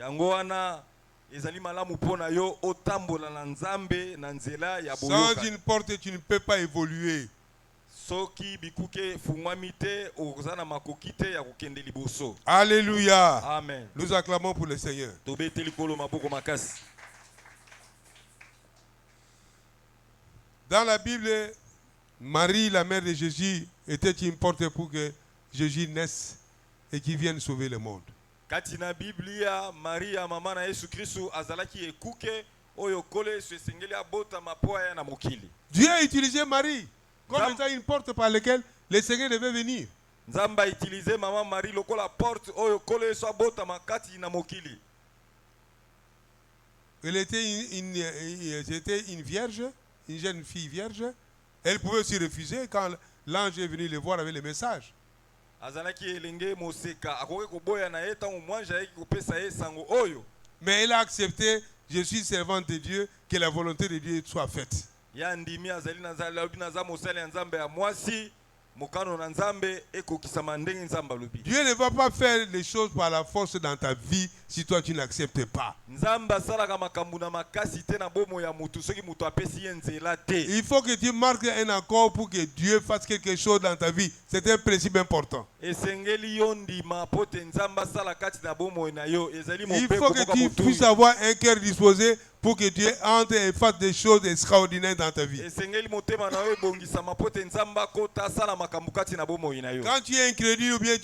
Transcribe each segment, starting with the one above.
yango wana ezali malamu pona yo otambola na nzambe na nzela ya Sans boyoka. une porte, tu ne peux pas évoluer. Soki bikuke fungwami te oza na makoki te ya kokende liboso. Alléluia. Amen. Nous acclamons pour le Seigneur. Tobeteli kolo maboko makasi. Dans la Bible, Marie, la mère de Jésus, était une porte pour que Jésus naisse et qu'il vienne sauver le monde. Kati na Biblia, Maria mama na Yesu Kristu azalaki ekuke oyo kole Yesu esengeli abota mapoa ya na mokili. Dieu a utilisé Marie comme étant une porte par laquelle le Seigneur devait venir. Nzamba utiliser mama Marie lokola porte oyo kole Yesu abota makati na mokili. Elle était une vierge, une jeune fille vierge. Elle pouvait aussi refuser quand l'ange est venu le voir avec le message. Azalaki elenge moseka akoke koboya na ye tango mwanja yaki kopesa ye sango oyo. Mais elle a accepté, je suis servante de Dieu, que la volonté de Dieu soit faite. Ya ndimi azali na zali na za mosali ya nzambe ya mwasi mokano na nzambe ekokisama ndenge nzamba lobi. Dieu ne va pas faire les choses par la force dans ta vie si toi tu n'acceptes pas. Nzamba salaka makambu na makasi te na bomo ya mutu soki mutu apesi ye nzela te. Il faut que tu marques un accord pour que Dieu fasse quelque chose dans ta vie. C'est un principe important. Esengeli yo ndima pote nzamba sala kati na bomo na yo ezali Il mobeko faut que moka tu mutu. puisses avoir un cœur disposé pour que Dieu entre et fasse des choses extraordinaires dans ta vie. Esengeli motema na yo ebongisama pote nzamba kota sala makambu kati na bomo na yo. Quand tu es incrédule ou bien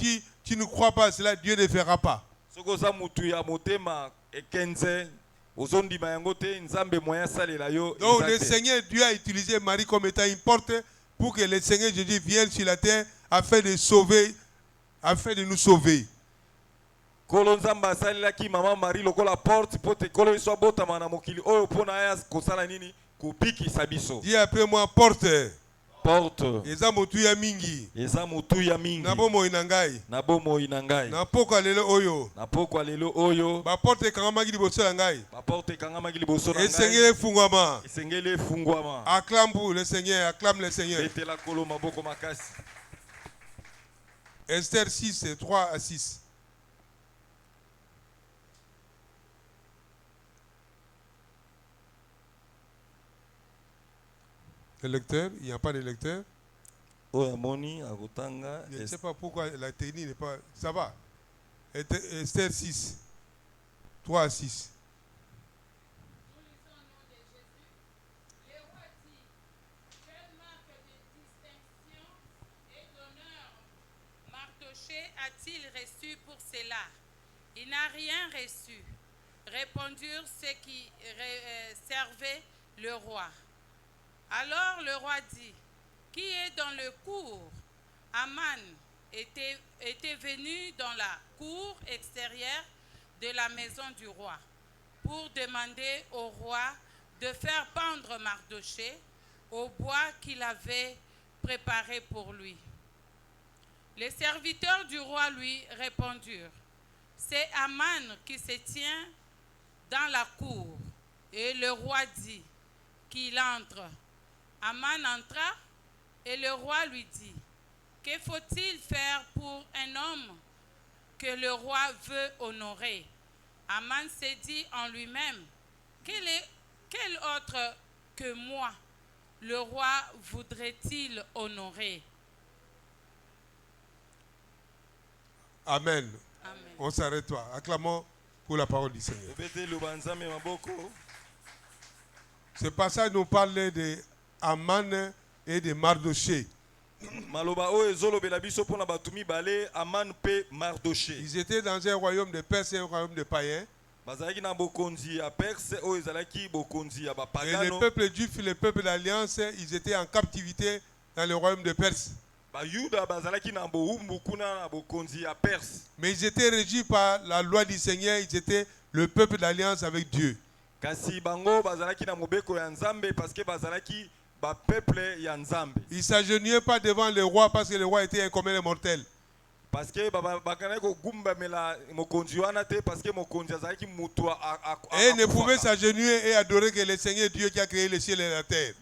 tu ne crois pas à cela, Dieu ne fera pas. Soko za mutu ya motema ekenze ozondima yango te nzambe moya salela yo. Donc le Seigneur Dieu a utilisé Marie comme étant une porte pour que le Seigneur Jésus vienne sur la terre afin de nous sauver. Kolo nzamba asalelaki mama Marie lokola porte pote kolo yesu abotama na mokili oyo pona aya kosala nini kubikisa biso. Dis après moi porte. Porte. Eza motu ya mingi. Eza motu ya mingi. Na bomo inangai. Na bomo inangai. Na poko lelo oyo. Na poko lelo oyo. Ba porte kangama gi liboso na ngai. Ba porte kangama gi liboso na ngai. Esengele fungwama. Esengele fungwama. Acclame pour le Seigneur, acclame le Seigneur. Betela kolo maboko makasi. Esther 6, 3 à 6. Le lecteur, il n'y a pas de lecteur. Je ne sais pas pourquoi la technique n'est pas... Ça va. Esther 6, 3 à 6. A-t-il reçu pour cela? Il n'a rien reçu. Répondirent ceux qui servaient le roi. Alors le roi dit, qui est dans le cour? Aman était venu dans la cour extérieure de la maison du roi pour demander au roi de faire pendre Mardochée au bois qu'il avait préparé pour lui. Les serviteurs du roi lui répondirent, c'est Aman qui se tient dans la cour. Et le roi dit qu'il entre. Aman entra et le roi lui dit, que faut-il faire pour un homme que le roi veut honorer? Aman s'est dit en lui-même, quel autre que moi le roi voudrait-il honorer? Amen. Amen. On s'arrête toi. Acclamons pour la parole du Seigneur. Ce passage nous parle de Aman et de Mardochée. Ils étaient dans un royaume de Perse et un royaume de païens. Et le peuple juif et le peuple d'alliance, ils étaient en captivité dans le royaume de Perse. Mais ils étaient régis par la loi du Seigneur, ils étaient le peuple d'alliance avec Dieu. Ils ne s'agenouillaient pas devant le roi parce que le roi était un commun mortel. Et ne pouvaient s'agenouiller et adorer que le Seigneur Dieu qui a créé le ciel et la terre.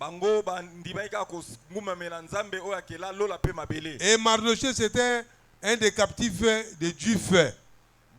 Et Mardochée, c'était un des captifs des Juifs.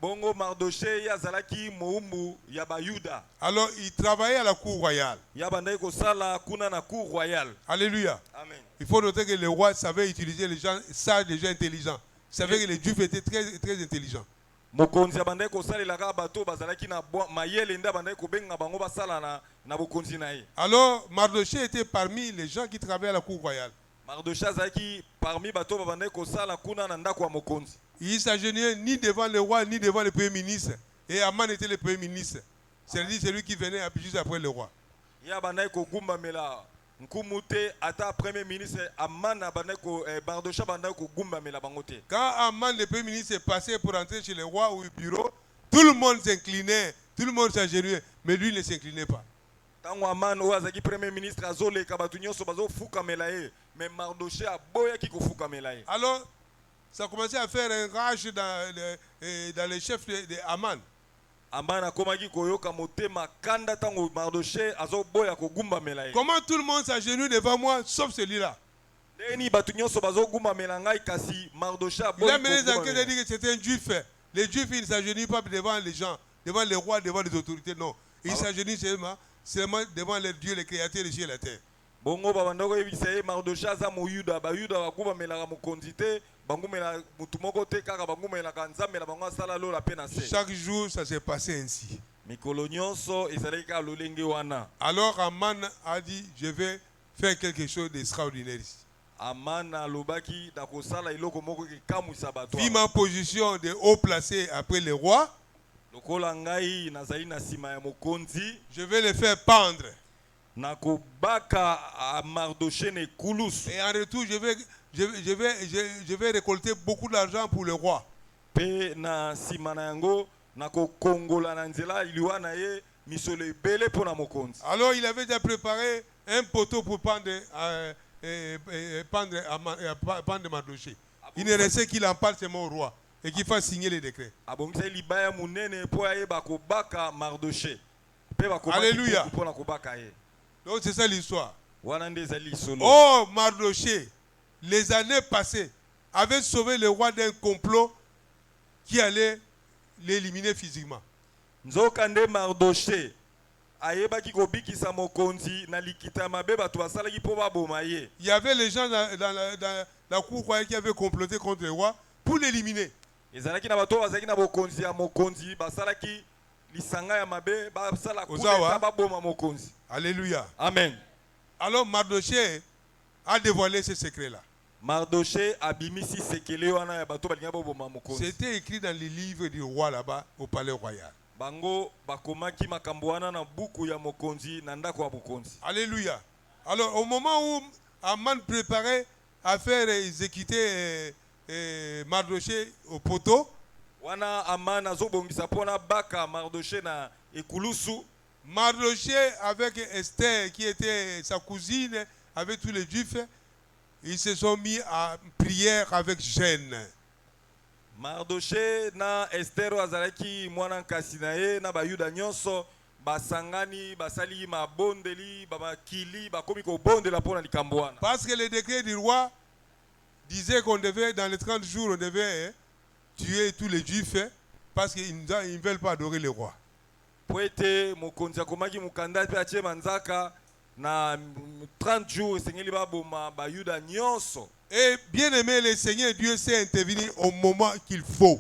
bongo Mardoché yazalaki moumbu ya bayuda Alors, il travaillait à la cour royale. ya bandai kosala kuna na cour royale. Alléluia. Amen. Il faut noter que le roi savait utiliser les gens sages, les gens intelligents. Il savait que les Juifs étaient très, très intelligents. Mokonzi ya bandai kosalelaka bato bazalaki na mayele nda bandai kobenga bango basala na bokonzi na ye. Alors, Mardoché était parmi les gens qui travaillaient à la cour royale. Mardoché azalaki parmi bato bandai kosala kuna na ndako ya mokonzi. Il s'agenouillait ni devant le roi, ni devant le premier ministre. Et Aman était le premier ministre. C'est-à-dire celui qui venait juste après le roi. Ya bandai kogumba mela nkumute ata premier ministre Amana bandai ko Mardoché bandai kogumba mela bangote. Quand Aman, le premier ministre, passait pour entrer chez le roi ou au bureau, tout le monde s'inclinait, tout le monde s'agenouillait, mais lui ne s'inclinait pas. Tango Aman oyo azaki premier ministre azoleka bato nyonso bazofukamela ye, mais Mardoché aboyaki kofukamela ye. Alors, ça commençait à faire un rage dans les chefs de Aman. Amana komaki koyoka motema kanda tango Mardoché azoboya kogumbamela ye. Comment tout le monde s'agenouille devant moi, sauf celui-là? Deni bato nyonso bazogumbamela ngai kasi Mardoché Il aboyi a mené les enquêtes et kogumbamela. dit que c'était un juif. Les juifs, ils ne s'agenouillent pas devant les gens, devant les rois, devant les autorités, non. Ils s'agenouillent seulement devant les dieux, les créateurs de ciel et la terre. Bongo babanda koyebisa ye Mardoché aza moyuda, bayuda bagubamelaka mokonzi te, bangumela mutu moko te kaka bangumelaka nzambe na bango asala lola pe na se. Chaque jour, ça s'est passé ainsi. Mikolo nyonso ezalaki kaka lolenge wana. Alors Aman a dit, je vais faire quelque chose d'extraordinaire ici. Amana alobaki na kosala iloko moko kekamwisa bato. Vu ma position de haut placé après le roi, lokola ngai nazali na sima ya mokonzi, je vais le faire pendre. na kobaka Mardoché ne kulusu. Et en retour, je vais récolter beaucoup d'argent pour le roi. Pe na sima na yango na kokongola na nzela iliwa na ye misolo ebele pona mokonzi. Alors il avait déjà préparé un poteau pour pendre Mardoché. Il ne restait qu'il en parle seulement au roi et qu'il fasse signer les décrets. Abongisa libaya munene po ayeba kobaka Mardoché. Pe bakobaki Alléluia. pona kobaka ye. Donc c'est ça l'histoire. Wana nde ezali solo. Oh, Mardoché, les années passées, avait sauvé le roi d'un complot qui allait l'éliminer physiquement. Nzoka nde Mardoché ayebaki kobikisa mokonzi na likita mabe bato basalaki po baboma ye. Il y avait les gens dans la cour royale qui avaient comploté contre le roi pour l'éliminer. Ezalaki na bato bazalaki na bokonzi ya mokonzi basalaki lisanga ya mabe basala Ozawa. kudeta baboma mokonzi. Alléluia. Amen. Alors Mardoché a dévoilé ce secret-là. Mardoché abimisi sekele wana ya bato balinga baboma mokonzi. C'était écrit dans les livres du roi là-bas au palais royal. Bango bakomaki makambo wana na buku ya mokonzi na ndako ya mokonzi. Alléluia. Alors au moment où Aman préparait à faire exécuter Mardoché au poteau, Wana Amana azobongisa pona baka Mardoché na ekulusu. Mardoché avec Esther qui était sa cousine, avec tous les juifs, ils se sont mis en prière avec gêne. Mardoché na Esther azalaki mwana nkasi na ye na bayuda nyonso basangani basali mabondeli bamakili bakomi kobondela pona likambo wana. Parce que le décret du roi disait qu'on devait, dans les 30 jours, on devait tuer tous les juifs parce qu'ils ne veulent pas adorer le roi. Poete mokonzi akomaki mukanda pe atie manzaka na 30 jours esengeli baboma bayuda nyonso. Et bien aimé, le Seigneur Dieu sait intervenir au moment qu'il faut.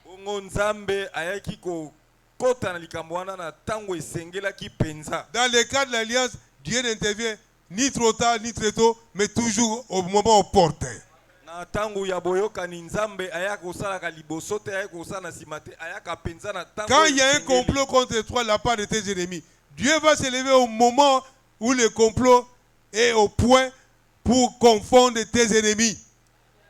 Bongo nzambe ayaki kokota na likambo wana na tango esengelaki penza. Dans le cas de l'alliance, Dieu n'intervient ni trop tard ni très tôt, mais toujours au moment opportun. Na tango ya boyokani nzambe ayaka kosalaka liboso te ayaka kosala na sima te ayaka penza na tango. Quand il y a un complot contre toi de la part de tes ennemis, Dieu va se lever au moment où le complot est au point pour confondre tes ennemis.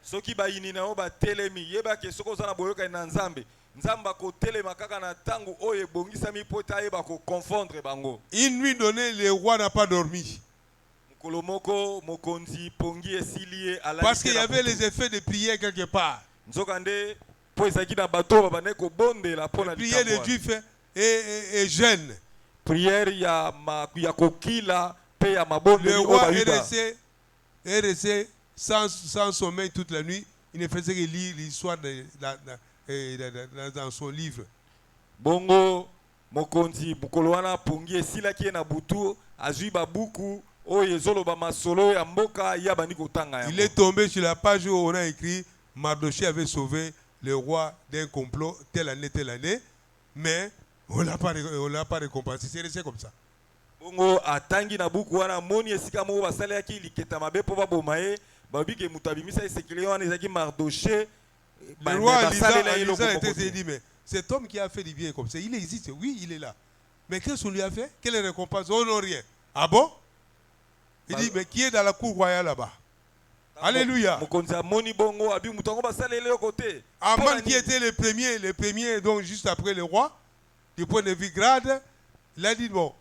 Soki bayini na yo batelemi yeba ke soko ozana boyokani na nzambe nzambe akotelema kaka na tango oyo ebongisami po ete ayeba koconfondre bango. Une nuit donnée, le roi n'a pas dormi. Mokolo moko mokonzi pongi esili ye alali Parce te qu'il y na avait butu. les effets de prière quelque part. Nzoka nde po ezalaki na bato babandaki kobondela mpo na Prière des likambo wana. juifs et jeûne. Prière ya kokila pe ya mabondeli Le oyo roi bayuda. est resté sans sommeil toute la nuit. Il ne faisait que lire l'histoire et dans son livre. Bongo mokonzi mukolo wana pongi esilaki na butu azwi babuku oyo ezoloba masolo ya mboka ya bandi kotanga yango. Il est tombé sur la page où on a écrit Mardochée avait sauvé le roi d'un complot telle année, mais on l'a pas récompensé. C'est resté comme ça. Bongo atangi na buku wana moni esika moko basalaki liketa mabe po baboma ye babike mutabimisa esekele wana ezaki Mardochée. Le roi Lisa était dit, mais cet homme qui a fait du bien comme ça, il existe, oui, il est là. Mais qu'est-ce qu'on lui a fait? Quelle récompense? Oh non, rien. Ah bon? Il dit, mais qui est dans la cour royale là-bas? Alléluia. Aman qui était le premier, donc juste après le roi, du point de vue grade, il a dit, bon,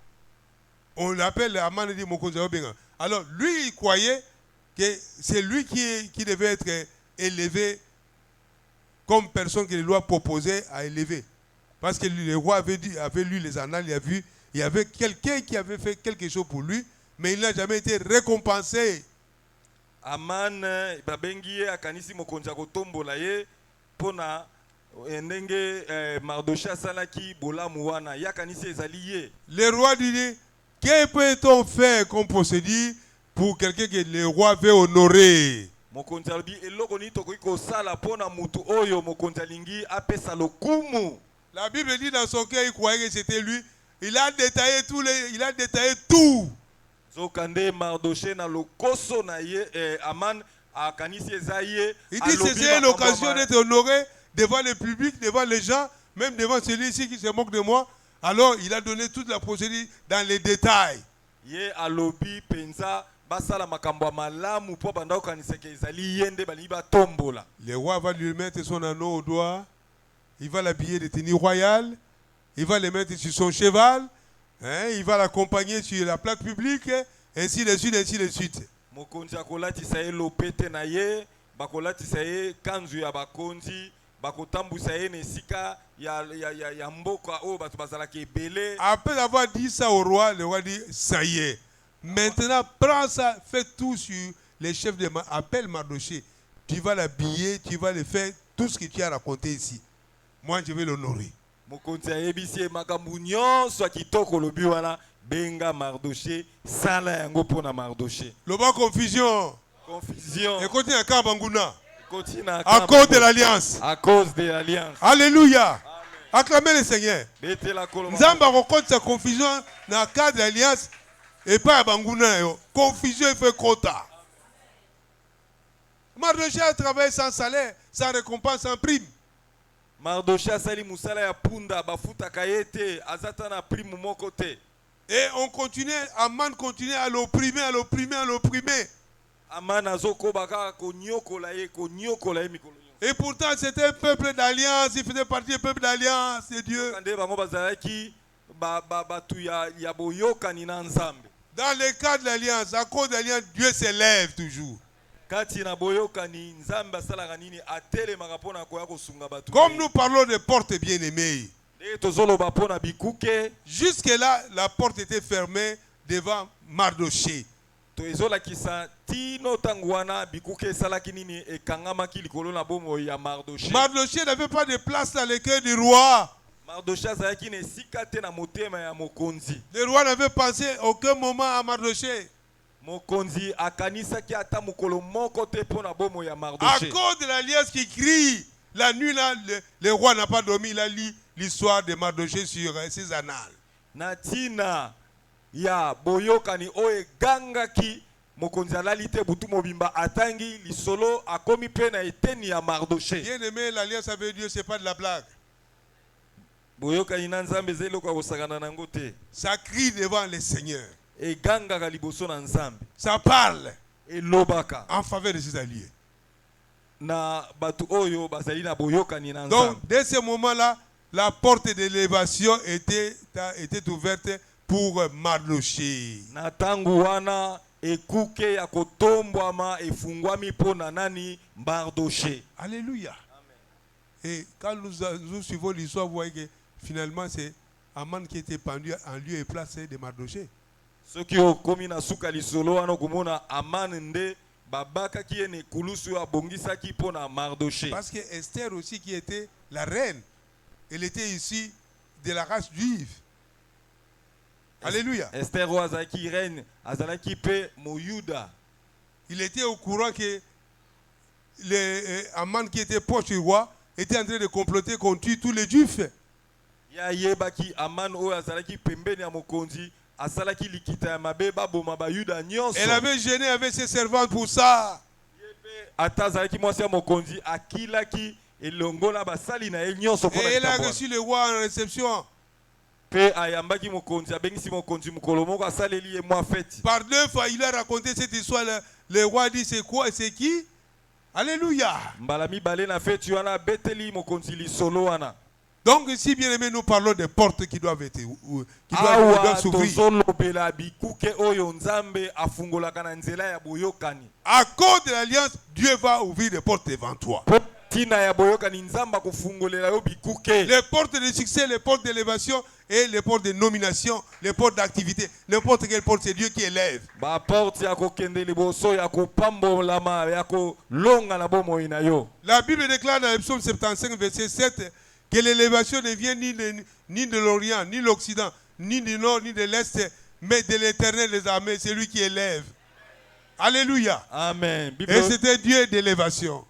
on l'appelle Aman, il dit, Mokonzi Obenga. Alors, lui, il croyait que c'est lui qui devait être élevé comme personne que le roi proposait à élever. Parce que le roi avait lu les annales, il y avait quelqu'un qui avait fait quelque chose pour lui, mais il n'a jamais été récompensé. Aman babengi akanisi mokonzi kotombola ye pona ndenge Mardochée asalaki bolamu wana yakanisi ezali ye. Le roi dit, que peut-on faire comme procédure pour quelqu'un que le roi veut honorer? Mokonzi alobi eloko ni tokoki kosala pona mutu oyo mokonzi alingi apesa lokumu. La Bible dit dans son cœur il croyait que c'était lui. Il a détaillé tout. Zokande Mardochée na lokoso na ye Aman akanisi ezaye. Il dit c'est l'occasion d'être honoré devant le public, devant les gens, même devant celui-ci qui se moque de moi. Alors il a donné toute la procédure dans les détails. Ye alobi penza basala makambo malamu po banda okanisa ke ezali yende bali ba tombola. Le roi va lui mettre son anneau au doigt. Il va l'habiller de tenue royale. Il va le mettre sur son cheval. Hein, il va l'accompagner sur la plaque publique. Ainsi de suite, ainsi de suite. Mokonzi akolatisa ye lopete na ye, bakolatisa ye kanzu ya bakonzi, bakotambusa ye nesika ya mboka o bato bazalaki ebele. Après avoir dit ça au roi, le roi dit ça y est. Maintenant, prends ça, fais tout sur les chefs de appelle Mardochée. Tu vas l'habiller, tu vas le faire tout ce que tu as raconté ici. Moi, je vais l'honorer. Mokonzi ayebisi makambo nyonso kitoko lobi wana benga Mardochée sala yango pona Mardochée. Loba confusion. Confusion. Et continue à Kabanguna. À cause de l'alliance. À cause de l'alliance. Alléluia. Acclamez le Seigneur. Nzamba raconte sa confusion dans le cadre de l'alliance et pas à Banguna. Confusion il fait quota. Mardochée a travaillé sans salaire, sans récompense, sans prime. Mardochée sali musala ya punda bafuta kayete azata na prime moko te. Et on continue, Aman continue à l'opprimer. Aman azoko baka konyokola ye mikolo. Et pourtant c'était un peuple d'alliance, il faisait partie du peuple d'alliance de Dieu. Dans le cas de l'alliance, à cause de l'alliance, Dieu s'élève toujours. Comme nous parlons de portes bien-aimées, jusque-là, la porte était fermée devant Mardochée. Mardochée n'avait pas de place dans le cœur du roi. Le roi n'avait pensé aucun moment à Mardochée. À cause de l'alliance qui crie, la nuit là, le roi n'a pas dormi, il a lu l'histoire de Mardochée sur ses annales. Natina ya boyokani oye gangaki mokonzi alali te butu mobimba atangi lisolo akomi pe na eteni ya Mardochée. Bien aimé, l'alliance avec Dieu c'est pas de la blague. Boyokani na nzambe zelo kwa kosakana nango te. Ça crie devant le Seigneur. Et gangaka liboso na nzambe. Ça parle et lobaka en faveur de ses alliés. Na batu oyo bazali na boyokani na nzambe. Donc dès ce moment-là, la porte d'élévation était ouverte pour Mardochée. Na tangu wana ekuke ya kotombwama efungwami pona nani Mardochée. Alléluia. Et quand nous suivons l'histoire, vous voyez que finalement c'est Aman qui était pendu en lieu et place de Mardochée. Ceux qui ont commis na suka lisolo wana komona Aman nde babaka qui ene kulusu ya bongisa ki pona Mardochée. Parce que Esther aussi qui était la reine, elle était ici de la race juive. Alléluia. Esther oyo azalaki reine azalaki mpe moyuda. Il était au courant que Aman qui était proche du roi était en train de comploter qu'on tue tous les juifs. Ya yebaki Aman oyo azalaki pembeni ya mokonzi asalaki likita ya mabe baboma bayuda nyonso. Elle avait gêné avec ses servantes pour ça. Ata azalaki mwasi ya mokonzi akilaki elongo na basali na ye nyonso mpona Et elle a likambo reçu le roi en réception. mpe ayambaki mokonzi abengisi mokonzi mokolo moko asaleli ye mwa feti. Par 2 fois, il a raconté cette histoire. Le roi dit c'est quoi, c'est qui? Alléluia. Mbala mibale na feti wana beteli mokonzi lisolo wana. Donc, si bien aimé, nous parlons des portes qui doivent être, qui doivent s'ouvrir. Tozolobela bikuke oyo nzambe afungolaka na nzela ya boyokani. À cause de l'alliance, Dieu va ouvrir des portes devant toi. Tina ya boyokani nzamba kufungolela yo bikuke. Les portes de succès, les portes d'élévation et les portes de nomination, les portes d'activité. N'importe quelle porte, c'est Dieu qui élève. Ba porte ya kokende liboso ya kopambolama ya kolonga na bomoi na yo. La Bible déclare dans le psaume 75, verset 7, que l'élévation ne vient ni de l'Orient, ni de l'Occident, ni du Nord, ni de l'Est, mais de l'Éternel des armées, c'est lui qui élève. Alléluia. Amen. Et c'est un Dieu d'élévation.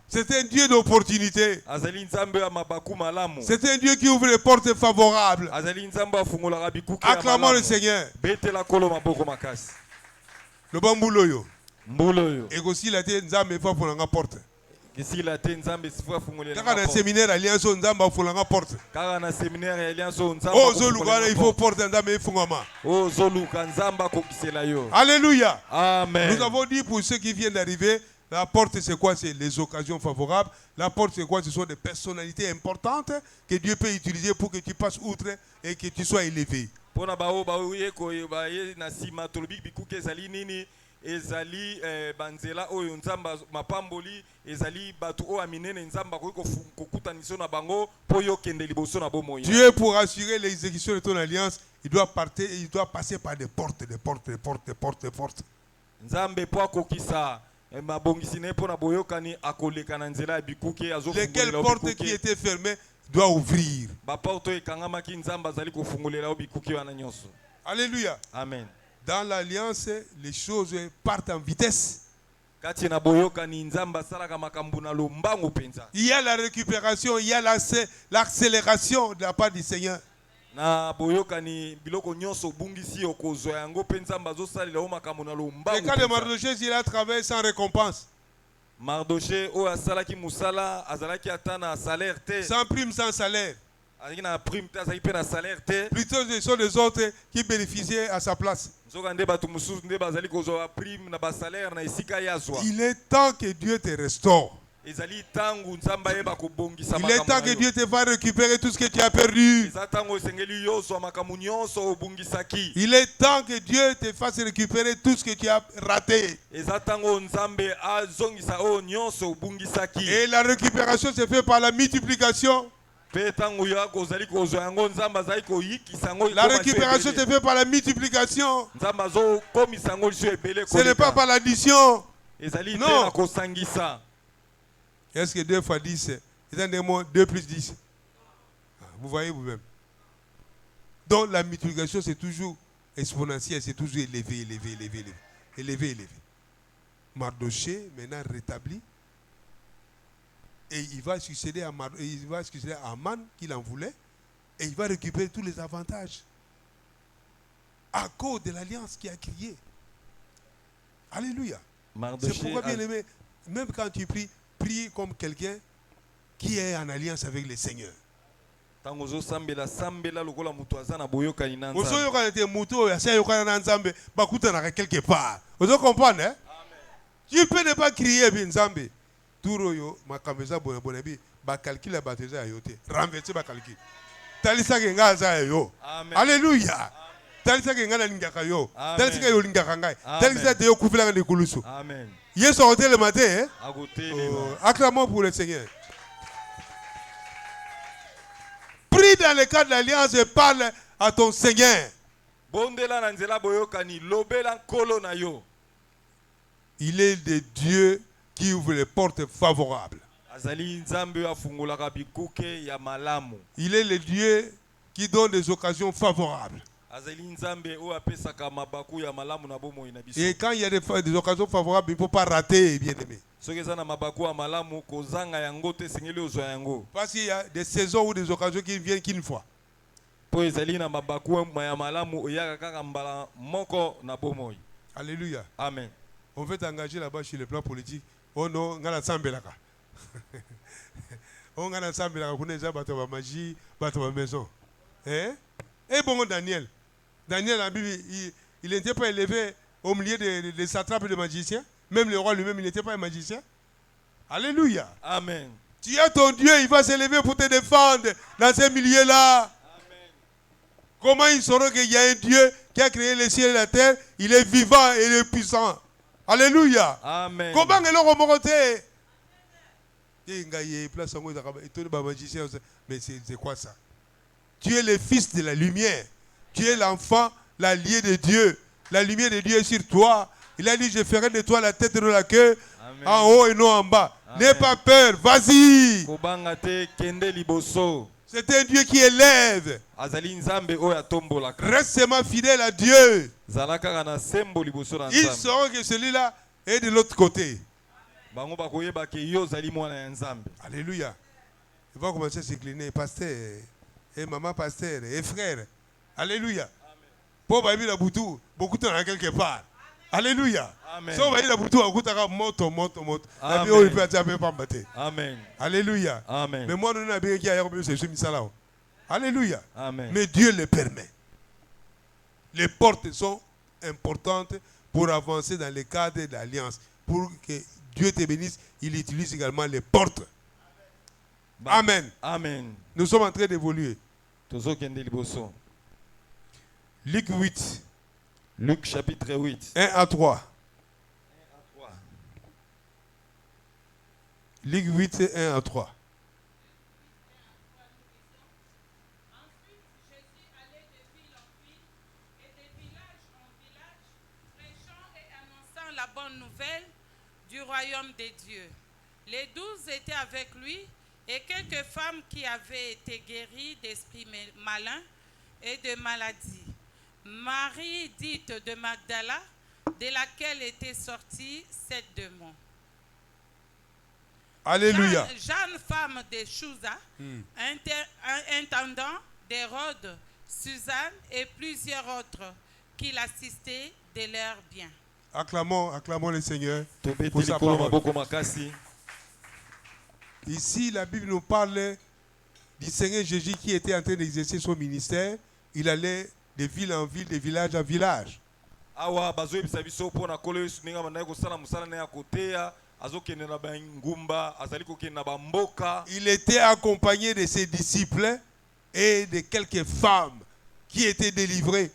C'est un Dieu d'opportunité. C'est un Dieu qui ouvre les portes favorables. Acclamons le Seigneur. Le bambouloyo. Et aussi la tête nzambe fa pour la porte. Quand on a un séminaire alliance nzamba pour la porte. Oh zoluka il faut porte nzambe fungama. Oh zoluka nzamba kokisela yo. Alléluia. Amen. Nous avons dit pour ceux qui viennent d'arriver, la porte c'est quoi? C'est les occasions favorables. La porte c'est quoi? Ce sont des personnalités importantes que Dieu peut utiliser pour que tu passes outre et que tu sois élevé. Pona bao baoye ko baye na sima tolobi bikuke ezali nini ezali banzela oyo nzamba mapamboli ezali batu o aminene nzamba ko kokutaniso na bango po yo kende liboso na bomoi. Dieu pour assurer l'exécution de ton alliance, il doit passer par des portes. Nzambe po akokisa mabongisine po na boyokani akoleka na nzela bikuke azofungolela. Lesquelles portes qui étaient fermées doit ouvrir. Alléluia. Amen. Dans l'alliance, les choses partent en vitesse. Il y a la récupération, il y a l'accélération de la part du Seigneur. Le cas de Mardochée, il a travaillé sans récompense. Mardoché o asalaki musala azalaki atana salaire te. Sans prime, sans salaire. Na prime te azalaki pe na salaire te. Plutôt ce sont les autres qui bénéficiaient à sa place. Il est temps que Dieu te restaure. Il est temps que Dieu te fasse récupérer tout ce que tu as perdu. Il est temps que Dieu te fasse récupérer tout ce que tu as raté. Et la récupération se fait par la multiplication. La récupération se fait par la multiplication. Ce n'est pas par l'addition. Non. Est-ce que 2 fois 10, c'est 2 plus 10? Vous voyez vous-même. Donc la multiplication, c'est toujours exponentiel, c'est toujours élevé. Mardoché, maintenant rétabli. Et il va succéder à Aman, qu'il en voulait. Et il va récupérer tous les avantages. À cause de l'alliance qui a crié. Alléluia. C'est pourquoi, bien aimé, même quand tu pries, prie comme quelqu'un qui est en alliance avec le Seigneur. Quelque part. Vous comprenez, hein? Tu peux ne pas crier bien Nzambe. Turoyo makambeza bonabonabi ba calcul bateza yote. Renverser ba calcul. Talisa kenga za yo. Alléluia. Talisa kenga na lingaka yo. Talisa yo lingaka ngai. Talisa te yo kufila ngani kulusu. Amen. Hier sortait le matin, hein? Acclamons pour le Seigneur. Prie dans le cadre de l'alliance et parle à ton Seigneur. Il est de Dieu qui ouvre les portes favorables. azali nzambe afungolaka bikuke ya malamu. Il est le Dieu qui donne des occasions favorables. Azali nzambe o apesaka mabaku ya malamu na bomoi na biso. Et quand il y a des occasions favorables, il ne faut pas rater, bien aimé. Soki eza na mabaku ya malamu kozanga yango te sengeli ozwa yango. Parce qu'il y a des saisons ou des occasions qui ne viennent qu'une fois. Po ezali na mabaku ya malamu oyaka kaka mbala moko na bomoi. Alléluia. Amen. On veut t'engager là-bas sur le plan politique. Oh non, on a sambelaka. On a sambelaka pour les bateaux de magie, bateaux de maison. Hein? Et bon, Daniel. Daniel, la Bible, il n'était pas élevé au milieu des satrapes et des magiciens. Même le roi lui-même, il n'était pas un magicien. Alléluia. Amen. Tu as ton Dieu, il va s'élever pour te défendre dans ces milieux-là. Amen. Comment ils sauront qu'il y a un Dieu qui a créé les cieux et la terre? Il est vivant et il est puissant. Alléluia. Amen. Comment ils l'ont remonté? Mais c'est quoi ça? Tu es le fils de la lumière. Tu es l'enfant, l'allié de Dieu. La lumière de Dieu est sur toi. Il a dit, je ferai de toi la tête et non la queue, en haut et non en bas. N'aie pas peur, vas-y. C'est un Dieu qui élève. Reste seulement fidèle à Dieu. Ils sauront que celui-là est de l'autre côté. Alléluia. Il va commencer à s'incliner, pasteur, et maman pasteur, et frère. Alléluia. Pour bailler la boutou, beaucoup de temps quelque part. Alléluia. Amen. So bailler la boutou, beaucoup de temps moto. Amen. Amen. Alléluia. Amen. Mais moi, nous n'avons bien qui a c'est ce là. Alléluia. Amen. Mais Dieu le permet. Les portes sont importantes pour avancer dans le cadre de l'alliance. Pour que Dieu te bénisse, il utilise également les portes. Amen. Amen. Nous sommes en train d'évoluer. Luc 8. Luc chapitre 8. 1 à 3. Luc 8, 1 à 3. Ensuite, Jésus allait de ville en ville et de village en village, prêchant et annonçant la bonne nouvelle du royaume des dieux. Les 12 étaient avec lui et quelques femmes qui avaient été guéries d'esprits malins et de maladies. Marie, dite de Magdala, de laquelle étaient sortis 7 démons. Alléluia. Jeanne, femme de Chouza, intendant d'Hérode, Suzanne et plusieurs autres qui l'assistaient de leurs biens. Acclamons le Seigneur pour sa parole. Ici, la Bible nous parle du Seigneur Jésus qui était en train d'exercer son ministère. Il allait de ville en ville, de village en village. Il était accompagné de ses disciples et de quelques femmes qui étaient délivrées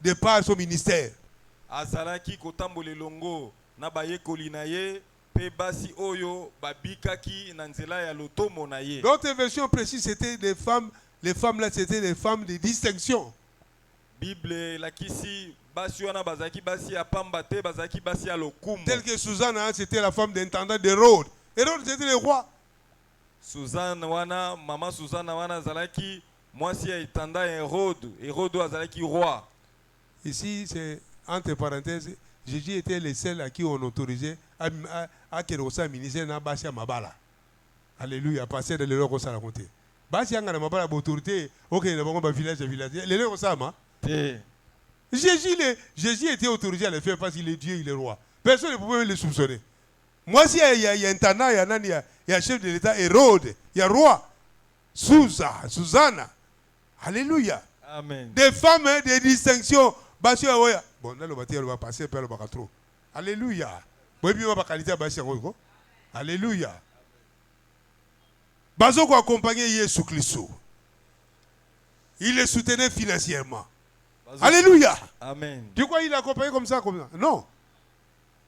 de par son ministère. D'autres versions précises, c'était des femmes, les femmes là, c'était des femmes de distinction. Bible la kisi basi wana bazaki basi ya pamba te bazaki basi ya lokumu. Tel que Suzanne, hein, c'était la femme d'intendant d'Hérode. Hérode c'était le roi. Suzanne wana maman Suzanne wana zalaki mwasi ya intendant Hérode. Hérode azalaki roi. Ici c'est entre parenthèses, Jésus était le seul à qui on autorisait à qu'il reçoive ministère na basi ya mabala. Alléluia, passer de l'heure ça raconter. Basi anga na mabala autorité, OK, na bango ba village. L'heure ça ma. Jésus était autorisé à le faire parce qu'il est Dieu, il est roi. Personne ne pouvait le soupçonner. Moi, si il y a un intendant, il y a chef de l'État, Hérode, il y a roi, Susanna. Alléluia. Amen. Des femmes, des distinctions. Bon, là, le bâtiment va passer, puis le va trop. Alléluia. Alléluia. Bazoko accompagné Jésus Christ. Il le soutenait financièrement. Alléluia. Amen. Tu crois qu'il l'a accompagné comme ça? Non.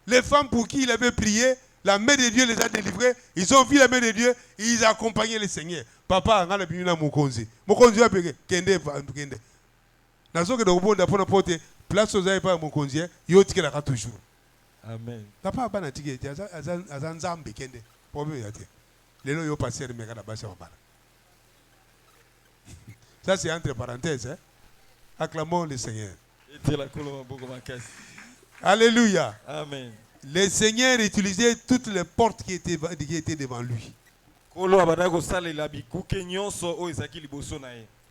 Les femmes pour qui il avait prié, la main de Dieu les a délivrés. Ils ont vu la main de Dieu et ils ont accompagné le Seigneur. Papa, on a bien na Mokonzi. Mokonzi a payé. Kende. Nazo que de rebond d'après la porte, place aux pas Mokonzi, yo tike la toujours. Amen. Papa, pas na tike, azan zambe kende. Problème yate. Les lois passé de Mega Bassa. Ça, c'est entre parenthèses. Hein? Acclamons le Seigneur. Alléluia. Amen. Le Seigneur utilisait toutes les portes qui étaient devant lui.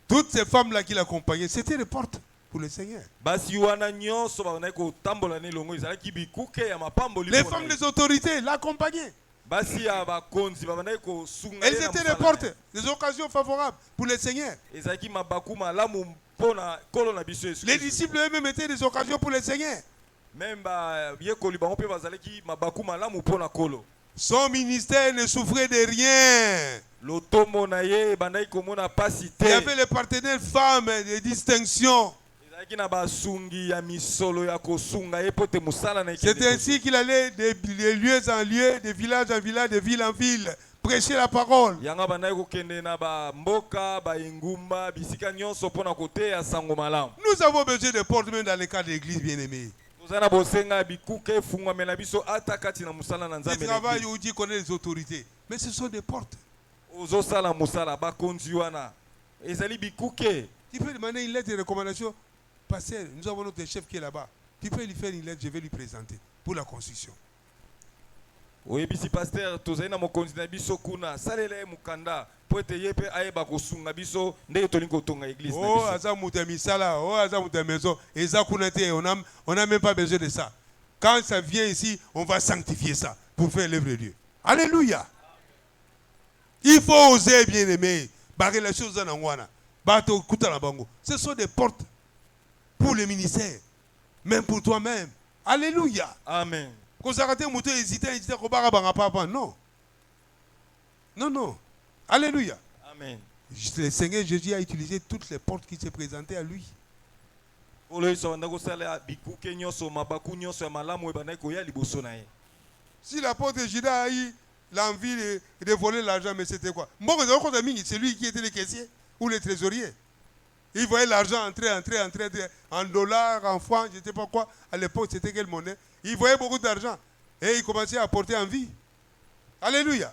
Toutes ces femmes-là qui l'accompagnaient, c'était des portes pour le Seigneur. Les femmes des autorités l'accompagnaient. Elles étaient des portes, des occasions favorables pour le Seigneur. Les disciples eux-mêmes étaient des occasions pour le Seigneur. Son ministère ne souffrait de rien. Il y avait les partenaires femmes de distinction. C'est ainsi qu'il allait de lieu en lieu, de village en village, de ville en ville, prêcher la parole. Nous avons besoin de portes même dans les cas de l'église, bien-aimés. Il travaille où il connaît les autorités. Mais ce sont des portes. Tu peux demander une lettre de recommandation. Pasteur, nous avons notre chef qui est là-bas. Tu peux lui faire une lettre, je vais lui présenter pour la construction. Oui, si pasteur, tu as mon candidat biso kuna, salele mukanda, poete yepe aeba kosunga biso, ndenge tolingo tonga église. Oh, aza mutemi sala, oh aza mutemi maison, eza kunate, on n'a même pas besoin de ça. Quand ça vient ici, on va sanctifier ça pour faire l'œuvre de Dieu. Alléluia. Il faut oser, bien aimer, barrer les choses dans l'angwana, bato kuta la bango. Ce sont des portes pour le ministère, même pour toi-même. Alléluia. Amen. Quand ça a été hésité, non. Non, non. Alléluia. Amen. Le Seigneur Jésus a utilisé toutes les portes qui se présentaient à lui. Si la porte de Judas a eu l'envie de voler l'argent, mais c'était quoi? C'est lui qui était le caissier ou le trésorier. Il voyait l'argent entrer en dollars, en francs, je ne sais pas quoi. À l'époque, c'était quelle monnaie? Il voyait beaucoup d'argent. Et il commençait à porter envie. Alléluia.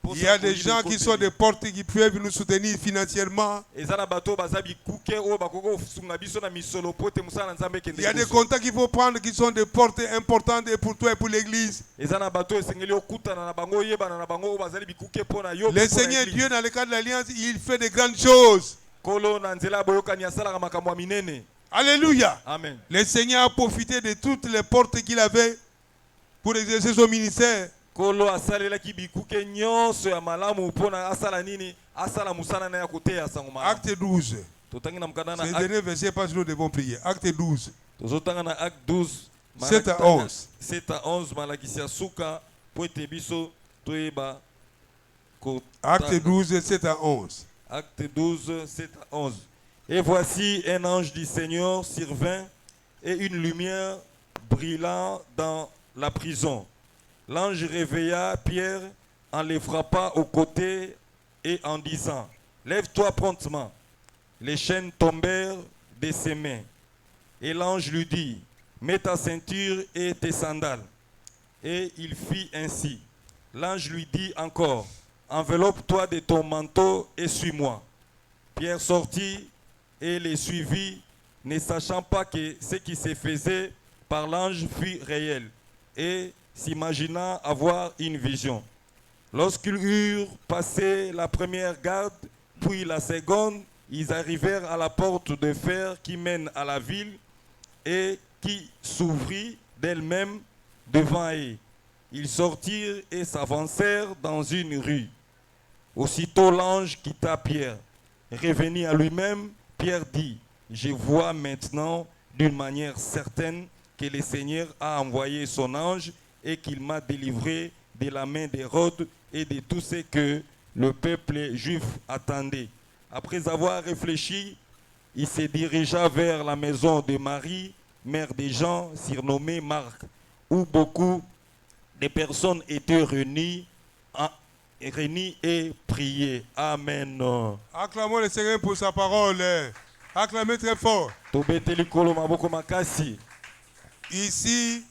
Il y a des gens qui sont des portes qui peuvent nous soutenir financièrement. Il y a des contacts qu'il faut prendre qui sont des portes importantes pour toi et pour l'église. Le Seigneur Dieu, dans le cadre de l'Alliance, il fait de grandes choses. Alléluia. Amen. Le Seigneur a profité de toutes les portes qu'il avait pour exercer son ministère. Acte 12. C'est le dernier verset parce que nous devons prier. Acte 12. 7 à 11. 7 à 11. Acte 12, 7 à 11. Acte 12, 7 à 11. Et voici un ange du Seigneur survint et une lumière brilla dans la prison. L'ange réveilla Pierre en le frappant au côté et en disant: lève-toi promptement. Les chaînes tombèrent de ses mains. Et l'ange lui dit: mets ta ceinture et tes sandales. Et il fit ainsi. L'ange lui dit encore: enveloppe-toi de ton manteau et suis-moi. Pierre sortit et les suivit, ne sachant pas que ce qui se faisait par l'ange fut réel, et s'imagina avoir une vision. Lorsqu'ils eurent passé la première garde, puis la seconde, ils arrivèrent à la porte de fer qui mène à la ville et qui s'ouvrit d'elle-même devant eux. Ils sortirent et s'avancèrent dans une rue. Aussitôt l'ange quitta Pierre. Revenu à lui-même, Pierre dit: je vois maintenant d'une manière certaine que le Seigneur a envoyé son ange et qu'il m'a délivré de la main d'Hérode et de tout ce que le peuple juif attendait. Après avoir réfléchi, il se dirigea vers la maison de Marie, mère de Jean, surnommée Marc, où beaucoup de personnes étaient réunies et priaient. Amen. Acclamons le Seigneur pour sa parole. Acclamez très fort. Ici,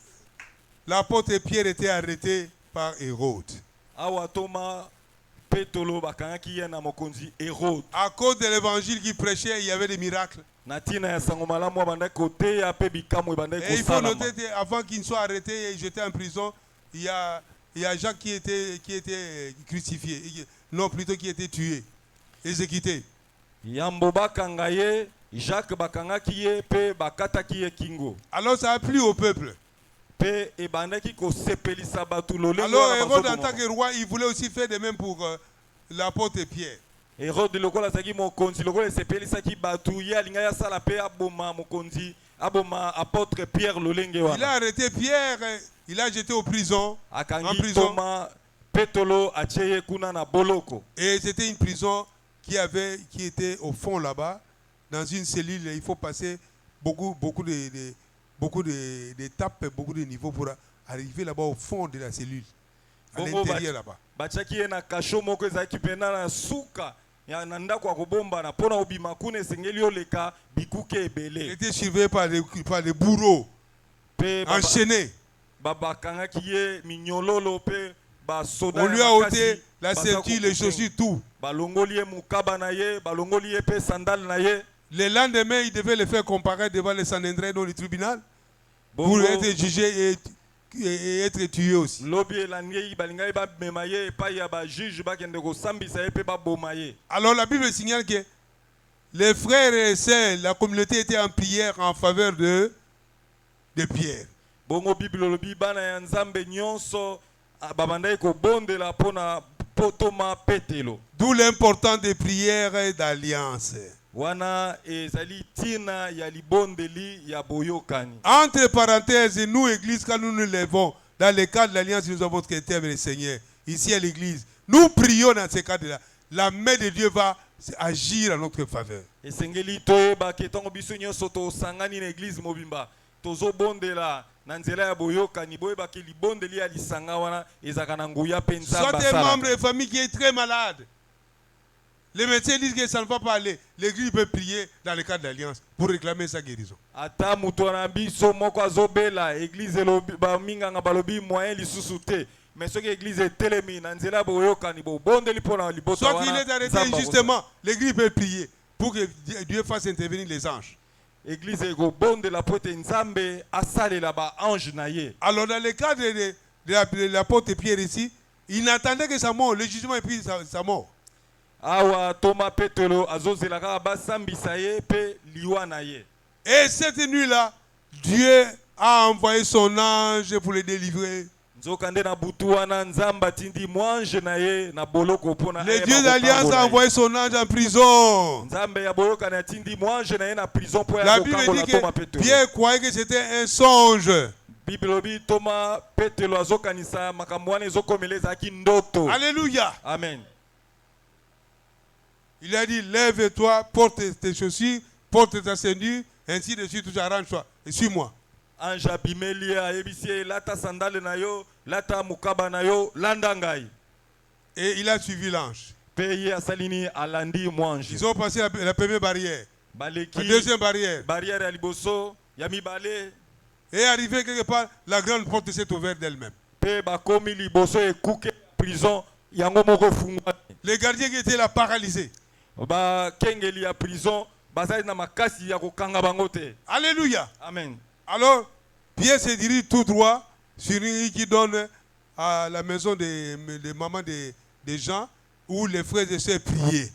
l'apôtre Pierre était arrêté par Hérode. Awa Thomas Petolo bakangaki ye na mokonzi Hérode. À cause de l'évangile qu'il prêchait, il y avait des miracles. Natina ya sango malamu abanda kote ya pe bikamwe banda Et il faut kosalama. noter qu'avant qu'il soit arrêté et jeté en prison, il y a Jacques qui était crucifié. Non, plutôt qui était tué, exécuté. Yambo bakanga ye, Jacques bakangaki ye pe bakataki ye kingo. Alors ça a plu au peuple. Pe ebandaki ko sepelisa batu lolengo. Alors Hérode en tant que roi, il voulait aussi faire de même pour l'apôtre Pierre. Hérode lokola zaki mokonzi lokola sepelisaki batu ye alinga ya sala pe aboma mokonzi aboma apôtre Pierre lolenge wana. Il a arrêté Pierre, il a jeté en prison. Akangi Thomas Petolo acheye kuna na boloko. Et c'était une prison qui était au fond là-bas, dans une cellule. Il faut passer beaucoup d'étapes, beaucoup de niveaux pour arriver là-bas au fond de la cellule, à l'intérieur là-bas. Bachaki ye na kasho moko ezaki pena na suka ya na ndako ya kobomba na pona obima kuna esengeli oleka bikuke Il ebele. était surveillé par les bourreaux, Pe enchaînés. babakangaki ye minyololo pe basoda. On lui a ôté la ceinture, les chaussures, tout. Balongoli ye mukaba na ye, balongoli ye pe sandal na ye. Le lendemain, il devait le faire comparaître devant les Sanhédrin dans le tribunal pour Bongo être jugé et être tué aussi. lobi elangei balingai ba mema ye pa ya ba juge bakende ko sambisa ye pe ba boma ye. Alors la Bible signale que les frères et sœurs, la communauté était en prière en faveur de Pierre. Bongo Bible lobi bana ya Nzambe nyonso babandai ko bondela pona potoma Petelo. D'où l'importance des prières et d'alliance. Wana ezali tina ya libondeli ya boyokani. Entre parenthèses, nous, Église, quand nous nous lèvons, dans le cadre de l'alliance que nous avons traité avec le Seigneur, ici à l'Église, nous prions dans ces cadres-là. La main de Dieu va agir en notre faveur. Esengeli toyeba ke tongo biso nyonso to sangani na église mobimba. Tozo bondela na nzela ya boyokani boyeba ke libondeli ya lisanga wana ezaka na nguya pe Nzambe Soit un asala. membre de famille qui est très malade. Les médecins disent que ça ne va pas aller. L'Église peut prier dans le cadre de l'alliance pour réclamer sa guérison. Ata mutu na biso moko azobela église elobi ba minganga balobi moyen lisusu te. Mais soki église etelemi na nzela boyokani bo bondeli pona liboso wana. Soit qu'il est arrêté Nzambe injustement, l'Église peut prier pour que Dieu fasse intervenir les anges. Église ego bondela pote Nzambe asalela ba ange na ye. Alors dans le cadre de l'apôtre Pierre ici, il n'attendait que sa mort, le jugement et puis sa mort. Awa Thomas Petelo azozelaka basambisa ye pe liwa na ye. Et cette nuit-là, Dieu a envoyé son ange pour le délivrer. Nzokande na butu wana Nzamba tindi mwange na ye na boloko pona. Le Dieu d'Alliance a envoyé son ange en prison. Nzambe ya boyoka na tindi mwange na ye na prison po ya La Bible kokangola dit Thomas que Petelo. Pierre croyait que c'était un songe. Bible obi Thomas Petelo azokanisa makambo wana ezokomeleza ki ndoto. Alléluia. Amen. Il a dit, lève-toi, porte tes chaussures, porte ta ceinture, ainsi de suite, arrange-toi, et suis-moi. Ange abimeli ayebisi lata sandale na yo, lata mukaba na yo, landa ngai. Et il a suivi l'ange. Pe ye asalini alandi mwange. Ils ont passé la première barrière, Baleki la deuxième barrière. barrière ya liboso ya mibale. Et arrivé quelque part, la grande porte s'est ouverte d'elle-même. Pe bakomi liboso ekuke prison yango moko fungwa. Les gardiens qui étaient là paralysés. Ba kengeli ya prison bazali na makasi ya kokanga bango te. Alléluia. Amen. Alors, Pierre se dirige tout droit sur une rue qui donne à la maison des mamans des gens où les frères et sœurs priaient.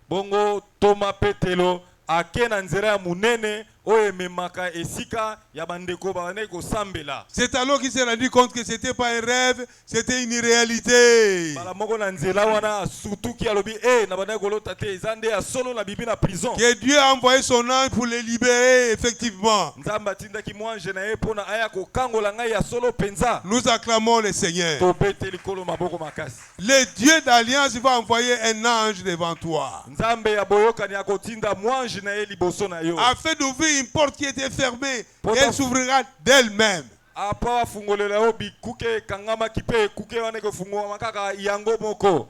Bongo Thomas Petelo akena nzela ya munene oyo ememaka esika ya bandeko bane kosambela. C'est alors qu'il s'est rendu compte que ce n'était pas un rêve, c'était une réalité. Bala moko na nzela wana surtout ki alobi na bana kolota te ezande ya solo na bibi na prison. Que Dieu a envoyé son ange pour les libérer, effectivement. Nzamba tindaki mwange na ye pona aya kokangola ngai ya solo penza. Nous acclamons le Seigneur. To beteli kolo maboko makasi. Le Dieu d'Alliance va envoyer un ange devant toi. Nzambe ya boyokani akotinda mwange na ye liboso na yo. Afin d'ouvrir une porte qui était fermée, Pourtant- elle s'ouvrira d'elle-même. Apa fungolela yo bikuke kangama kipe kuke wane ko fungwa makaka yango moko.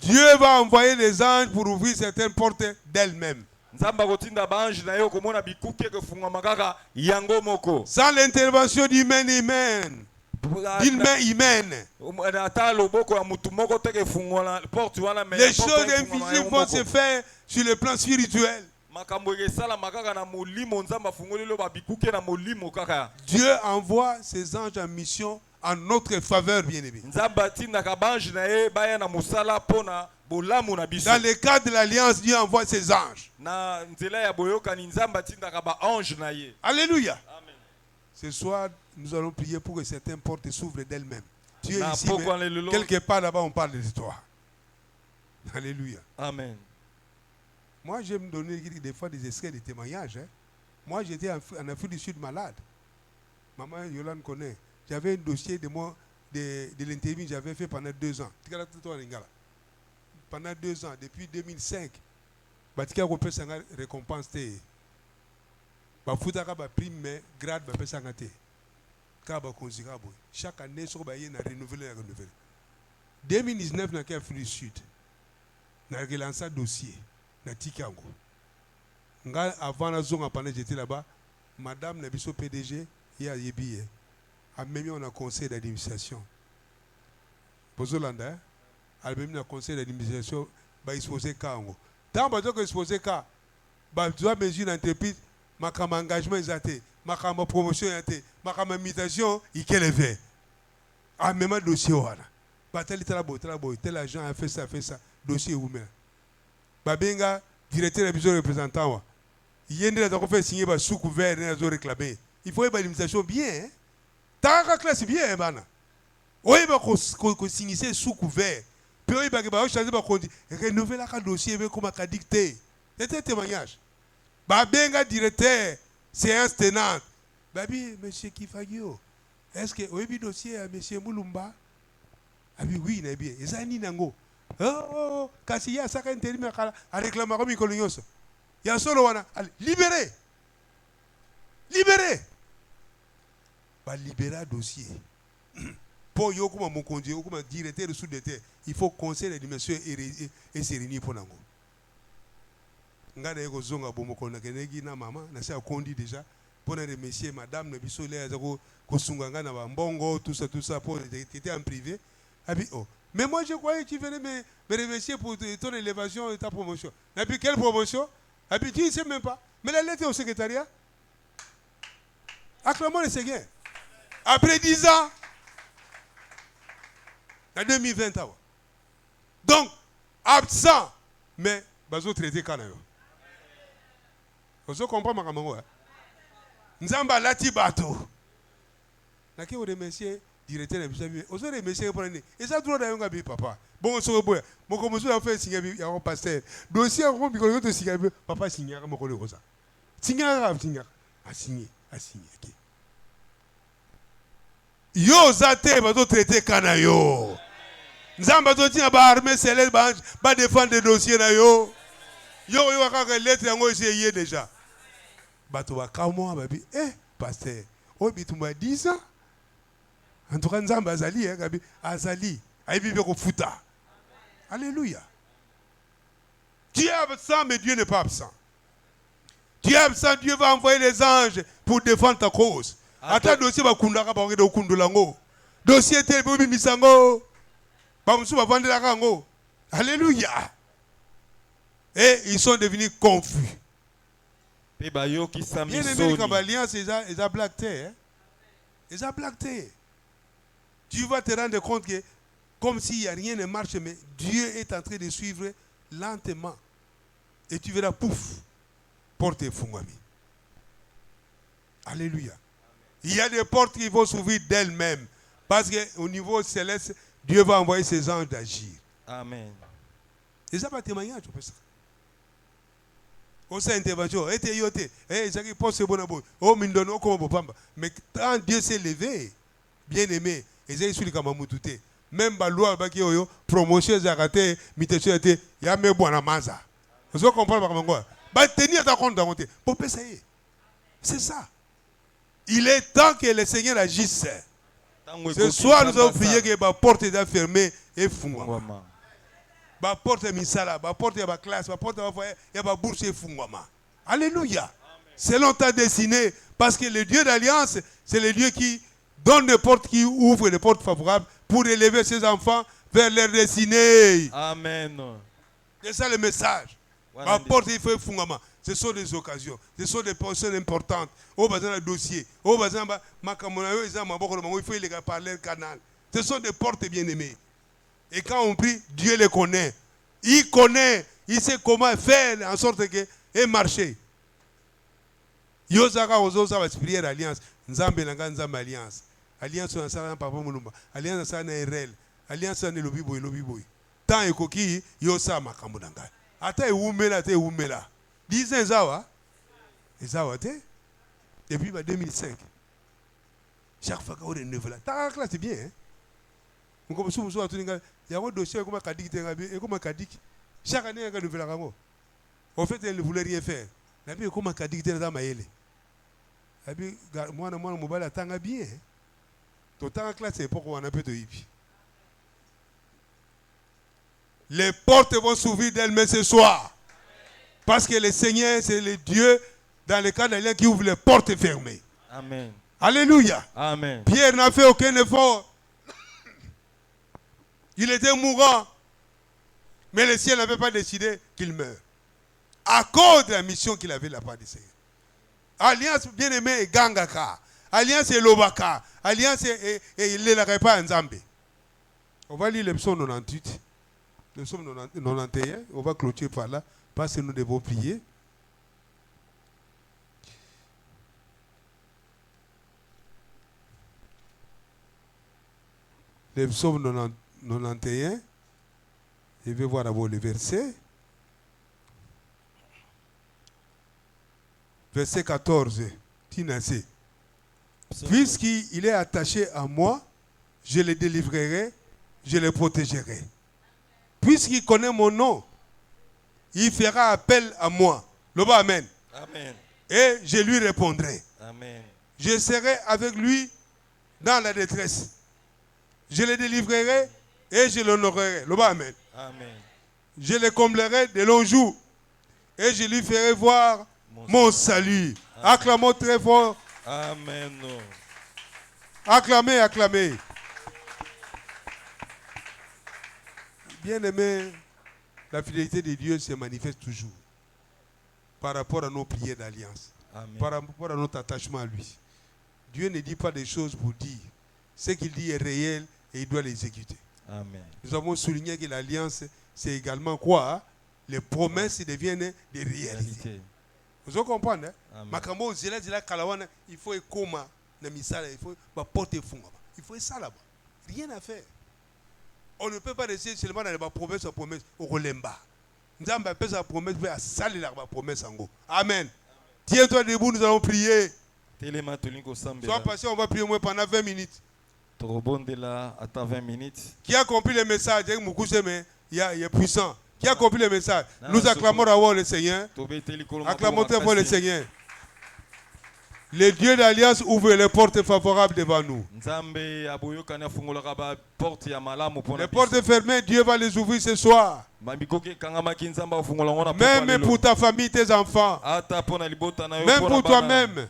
Dieu va envoyer des anges pour ouvrir certaines portes d'elle-même. Nzamba kotinda bange na yo komona bikuke ko fungwa makaka yango moko. Sans l'intervention d'humain humaine. d'une main humaine. Les choses invisibles vont se faire sur le plan spirituel. Dieu envoie ses anges en mission en notre faveur, bien-aimé. Dans le cadre de l'alliance, Dieu envoie ses anges. Alléluia. Ce soir, nous allons prier pour que certaines portes s'ouvrent d'elles-mêmes. Tu es ici, mais quelque part là-bas, on parle de toi. Alléluia. Amen. Moi, je vais me donner des fois des extraits de témoignages. Hein. Moi, j'étais en Afrique du Sud malade. Maman Yolande connaît. J'avais un dossier de l'intérim que j'avais fait pendant 2 ans. Pendant 2 ans, depuis 2005, je suis récompense. Prime grade chaque année sur renouveler. 2019 dans l'Afrique du Sud, on a relancé un dossier na Tikango. Avant la zone pendant j'étais là-bas, madame Nabiso PDG a même un conseil d'administration. Pozolanda, a même un conseil d'administration exposé Kango. Tant que exposé Ka, doit mesurer l'entreprise. Ma engagement est athée, ma promotion est athée, ma invitation est élevée. Ah, même un dossier, tel agent a fait ça, dossier ouvert. Babenga, directeur de représentant, il y a des fait signer sous couvert et réclamer. Il faut une invitation bien. Tant que classe bien, oui, il faut signer sous couvert. Puis il faut changer renouveler le dossier comme a dicté. C'est un témoignage. Babenga directeur, séance tenante. Babi, monsieur Kifagio, est-ce que vous avez un dossier à monsieur Moulumba? Oui, il bien. Et ça, Ninango. Oh, kasi ya saka intérim à réclamer comme il y a solo wana. Libéré. Libéré. Bah, libérer le dossier. Pour yo comme mon conduit, comme directeur de sous-déterre, il faut conseil de dimension et se réunir pour nango. Ngada yeko zonga bomoko na kenegi na mama na se akondi déjà pour remercier madame na biso le azako kosunganga na bambongo tout ça pour était en privé. Abi oh mais moi je croyais que tu venais me remercier pour ton élévation et ta promotion. Et puis quelle promotion? Abi tu ne sais même pas. Mais la lettre au secrétariat. Acclamons le Seigneur. Après 10 ans en 2020. Donc absent mais bazo traité kanayo. Vous comprenez ma camarade? Nzamba lati bato. Na ki remercier directeur de bisabi. Vous remercier pour l'année. Et ça droit d'ailleurs ngabi papa. Bon so boy. Mon comme ça fait signer ya un pasteur. Dossier en bi ko to signer papa signer mo ko le ko ça. Signer. A signer. OK. Yo zate bato traiter kanayo. Nzamba to tia ba armée céleste ba défendre des dossiers na yo. Yo ka lettre yango essayé déjà. Bato wa kamo babi pasteur o bitumba 10 ans en tout cas nzamba azali gabi azali aibi ko futa. Alléluia. Dieu est absent mais Dieu n'est pas absent. Dieu est absent, Dieu va envoyer les anges pour défendre ta cause. Ata dossier ba kundaka ba ngede okundulango dossier tel bobi misango ba musu ba vandela kango. Alléluia. Et ils sont devenus confus. Bien aimé, quand l'alliance, ils ont blagué. Ils ont blagué. Tu vas te rendre compte que, comme s'il n'y a rien ne marche, mais Dieu est en train de suivre lentement. Et tu verras, pouf, porte fungami. Alléluia. Il y a des portes qui vont s'ouvrir d'elles-mêmes. Parce qu'au niveau céleste, Dieu va envoyer ses anges d'agir. Amen. Et ça va témoigner, tu peux ça. Aussi intervention, mais quand Dieu s'est levé, bien aimé, même la loi promotion zakate mitesho était ya me bwana manza. Vous comprenez pas comment bah tenir ta compte dans monter. C'est ça. Il est temps que le Seigneur agisse. Ce soir nous avons prié que la porte est fermée et fungwa. Ba porte misala, ba porte ya ba classe, ba porte ya ba bourse et fungwama. Alléluia. Selon ta destinée, parce que le Dieu d'alliance, c'est le Dieu qui donne des portes qui ouvrent des portes favorables pour élever ses enfants vers leur destinée. Amen. C'est ça le message. Ma porte, il faut fondament. Ce sont des occasions. Ce sont des personnes importantes. Au besoin d'un dossier. Au besoin il faut les parler le canal. Ce sont des portes bien-aimées. Et quand on prie, Dieu les connaît. Il connaît. Il sait comment faire en sorte que et marcher. Yosaka ozosa va prière alliance. Nzambe nanga nzambe alliance. Alliance na sana papa mulumba. Alliance na RL. Alliance na lobi boy. Tant ekoki yosa makambo nanga. Ata eumela te eumela. 10 ans zawa. Ezawa te. Depuis 2005. Chaque fois qu'on renouve là. Ta classe c'est bien hein. On commence souvent à tout il y a un dossier comme Kadik et comme Kadik. Chaque année on renouvelle la. En fait, elle ne voulait rien faire. La vie comme Kadik dans maïle. La vie moi mobile attend bien. Tout temps classe c'est pourquoi on a peu de hippie. Les portes vont s'ouvrir d'elles-mêmes ce soir. Parce que le Seigneur, c'est le Dieu dans le cas d'Alien qui ouvre les portes fermées. Amen. Alléluia. Amen. Pierre n'a fait aucun effort. Il était mourant. Mais le ciel n'avait pas décidé qu'il meure. À cause de la mission qu'il avait de la part du Seigneur. Alliance bien-aimée est Gangaka. Alliance est Lobaka. Alliance est Lelakaïpa Nzambe. On va lire le psaume 98. Le psaume 91. On va clôturer par là. Parce que nous devons prier. Le psaume 91. Je vais voir d'abord le verset. Verset 14. Tinasé. Puisqu'il est attaché à moi, je le délivrerai, je le protégerai. Puisqu'il connaît mon nom, il fera appel à moi. Le bas, amen. Amen. Et je lui répondrai. Amen. Je serai avec lui dans la détresse. Je le délivrerai et je l'honorerai. Le bas, amen. Amen. Je le comblerai de longs jours et je lui ferai voir mon salut. Amen. Acclamons très fort. Amen. Acclamez, acclamez. Bien-aimé, la fidélité de Dieu se manifeste toujours par rapport à nos prières d'alliance, par rapport à notre attachement à lui. Dieu ne dit pas des choses pour dire. Ce qu'il dit est réel et il doit l'exécuter. Amen. Nous avons souligné que l'alliance, c'est également quoi? Les promesses deviennent des réalités. Vous comprenez? Il faut écouter, il faut porter fond. Il faut ça là-bas. Rien à faire. On ne peut pas rester seulement dans les promesses à promesses au Rolemba. Nous avons fait sa promesse, mais à salir la promesse en go. Amen. Tiens-toi debout, nous allons prier. Sois patient, on va prier au moins pendant 20 minutes. Qui a compris le message? Il est puissant. Qui a compris le message? Nous acclamons d'abord le Seigneur. Acclamons très fort le Seigneur. Le Dieu d'alliance ouvre les portes favorables devant nous. Les portes fermées, Dieu va les ouvrir ce soir. Même pour ta famille, tes enfants. Même pour toi-même.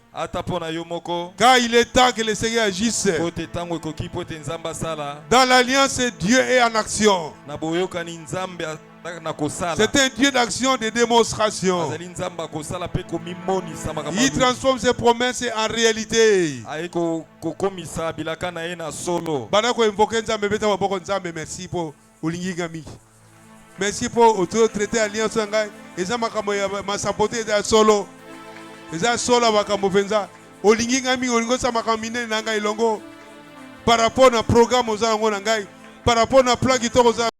Car il est temps que le Seigneur agisse. Dans l'alliance, Dieu est en action. C'est un Dieu d'action, de démonstration. Il transforme ses promesses en réalité. Merci pour merci pour traiter alliance. Par rapport au programme, par rapport au plan qui